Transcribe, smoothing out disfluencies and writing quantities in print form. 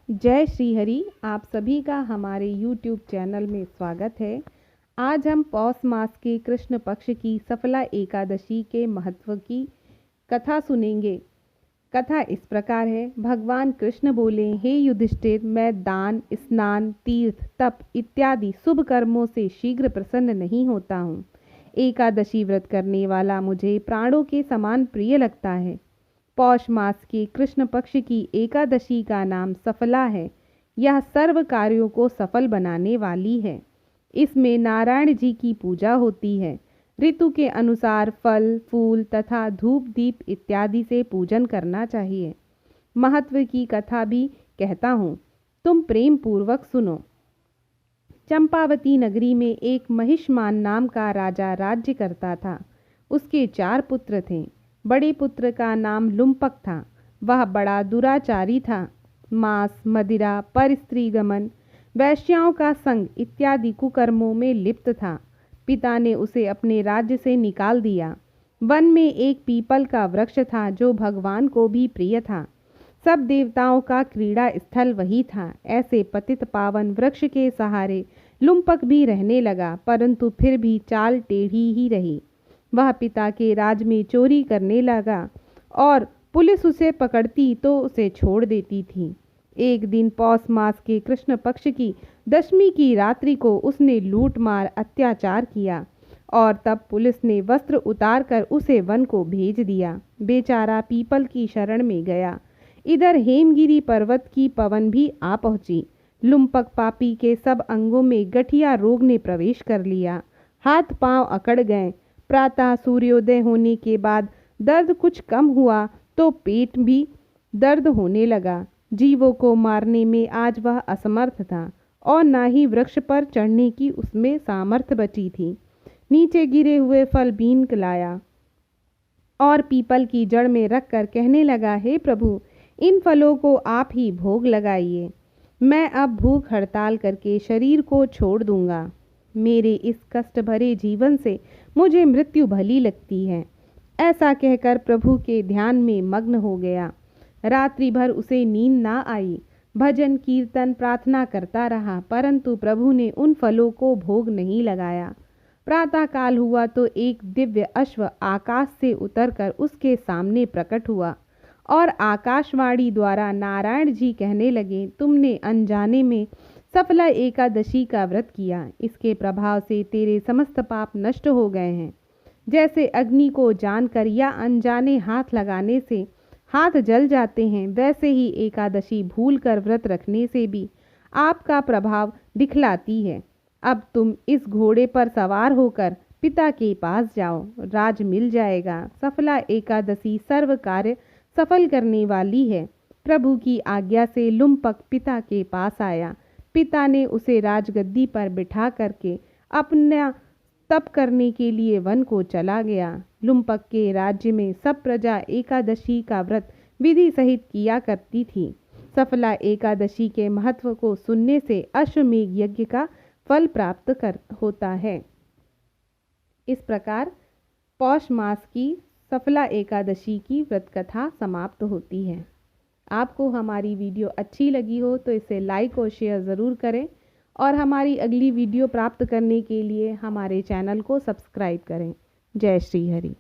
जय श्री हरि। आप सभी का हमारे YouTube चैनल में स्वागत है। आज हम पौष मास के कृष्ण पक्ष की सफला एकादशी के महत्व की कथा सुनेंगे। कथा इस प्रकार है। भगवान कृष्ण बोले, हे युधिष्ठिर, मैं दान, स्नान, तीर्थ, तप इत्यादि शुभ कर्मों से शीघ्र प्रसन्न नहीं होता हूँ। एकादशी व्रत करने वाला मुझे प्राणों के समान प्रिय लगता है। पौष मास के कृष्ण पक्ष की एकादशी का नाम सफला है। यह सर्व कार्यों को सफल बनाने वाली है। इसमें नारायण जी की पूजा होती है। ऋतु के अनुसार फल, फूल तथा धूप दीप इत्यादि से पूजन करना चाहिए। महत्व की कथा भी कहता हूँ, तुम प्रेम पूर्वक सुनो। चंपावती नगरी में एक महिष्मान नाम का राजा राज्य करता था। उसके 4 पुत्र थे। बड़े पुत्र का नाम लुम्पक था। वह बड़ा दुराचारी था। मांस, मदिरा, परस्त्री गमन, वैश्याओं का संग इत्यादि कुकर्मों में लिप्त था। पिता ने उसे अपने राज्य से निकाल दिया। वन में एक पीपल का वृक्ष था जो भगवान को भी प्रिय था। सब देवताओं का क्रीड़ा स्थल वही था। ऐसे पतित पावन वृक्ष के सहारे लुम्पक भी रहने लगा, परंतु फिर भी चाल टेढ़ी ही रही। वह पिता के राज में चोरी करने लगा और पुलिस उसे पकड़ती तो उसे छोड़ देती थी। एक दिन पौष मास के कृष्ण पक्ष की दशमी की रात्रि को उसने लूट मार अत्याचार किया और तब पुलिस ने वस्त्र उतार कर उसे वन को भेज दिया। बेचारा पीपल की शरण में गया। इधर हेमगिरी पर्वत की पवन भी आ पहुंची। लुम्पक पापी के सब अंगों में गठिया रोग ने प्रवेश कर लिया। हाथ पांव अकड़ गए। प्रातः सूर्योदय होने के बाद दर्द कुछ कम हुआ तो पेट भी दर्द होने लगा। जीवों को मारने में आज वह असमर्थ था और ना ही वृक्ष पर चढ़ने की उसमें सामर्थ्य बची थी। नीचे गिरे हुए फल बीन लाया और पीपल की जड़ में रखकर कहने लगा, हे प्रभु, इन फलों को आप ही भोग लगाइए। मैं अब भूख हड़ताल करके शरीर को छोड़ दूंगा। मेरे इस कष्ट भरे जीवन से मुझे मृत्यु भली लगती है। ऐसा कहकर प्रभु के ध्यान में मग्न हो गया। रात्रि भर उसे नींद ना आई। भजन कीर्तन प्रार्थना करता रहा, परंतु प्रभु ने उन फलों को भोग नहीं लगाया। प्रातः काल हुआ तो एक दिव्य अश्व आकाश से उतरकर उसके सामने प्रकट हुआ और आकाशवाणी द्वारा नारायण जी कहने लगे, तुमने अनजाने में सफला एकादशी का व्रत किया। इसके प्रभाव से तेरे समस्त पाप नष्ट हो गए हैं। जैसे अग्नि को जानकर या अनजाने हाथ लगाने से हाथ जल जाते हैं, वैसे ही एकादशी भूलकर व्रत रखने से भी आपका प्रभाव दिखलाती है। अब तुम इस घोड़े पर सवार होकर पिता के पास जाओ, राज मिल जाएगा। सफला एकादशी सर्व कार्य सफल करने वाली है। प्रभु की आज्ञा से लुम्पक पिता के पास आया। पिता ने उसे राजगद्दी पर बिठा करके अपना तप करने के लिए वन को चला गया। लुम्पक के राज्य में सब प्रजा एकादशी का व्रत विधि सहित किया करती थी। सफला एकादशी के महत्व को सुनने से अश्वमेघ यज्ञ का फल प्राप्त होता है। इस प्रकार पौष मास की सफला एकादशी की व्रत कथा समाप्त होती है। आपको हमारी वीडियो अच्छी लगी हो तो इसे लाइक और शेयर ज़रूर करें और हमारी अगली वीडियो प्राप्त करने के लिए हमारे चैनल को सब्सक्राइब करें। जय श्री हरि।